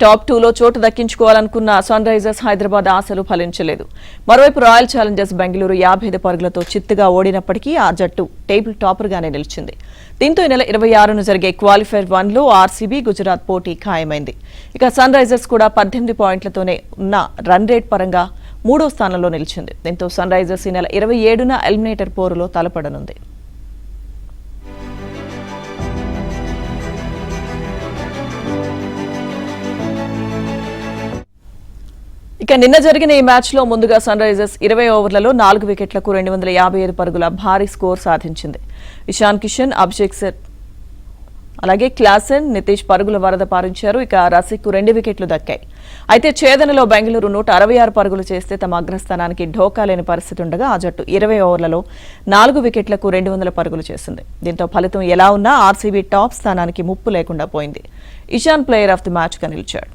Top 2లో చోటు దక్కించుకోవాలనుకున్న sun Risers Hyderabad ఆశలు ఫలించలేదు. మరోవైపు రాయల్ ఛాలెంజర్స్ బెంగళూరు 55 పరుగులతో చిత్తుగా ఓడినప్పటికీ ఆ జట్టు టేబుల్ టాపర్గానే నిలిచింది. దీంతో ఈ నెల 26న జరిగే క్వాలిఫైర్ 1లో ఆర్సీబీ, గుజరాత్ పోటీ ఖాయమైంది. ఇక సన్ రైజర్స్ కూడా 18 పాయింట్లతోనే ఉన్న రన్ రేట్ పరంగా 3వ స్థానంలో నిలిచింది. దీంతో సన్ రైజర్స్ ఈ నెల 27న ఎలిమినేటర్ పోరులో తలపడనుంది. ఇక నిన్న జరిగిన ఈ మ్యాచ్లో ముందుగా సన్ రైజర్స్ 20 ఓవర్లలో 4 వికెట్లకు 255 పరుగుల భారీ స్కోర్ సాధించింది. ఇషాన్ కిషన్, అభిషేక్ శర్మ అలాగే క్లాసెన్, నితీష్ పరుగుల వరద పారించారు. ఇక రసిక్కు 2 వికెట్లు దక్కాయి. అయితే ఛేదనలో బెంగళూరు 166 పరుగులు చేస్తే తమ అగ్రస్థానానికి ఢోకా లేని పరిస్థితి ఉండగా ఆ జట్టు 20 ఓవర్లలో 4 వికెట్లకు 200 పరుగులు చేసింది. దీంతో ఫలితం ఎలా ఉన్నా ఆర్సీబీ టాప్ స్థానానికి ముప్పు లేకుండా పోయింది. ఇషాన్ ప్లేయర్ ఆఫ్ ది మ్యాచ్గా నిలిచాడు.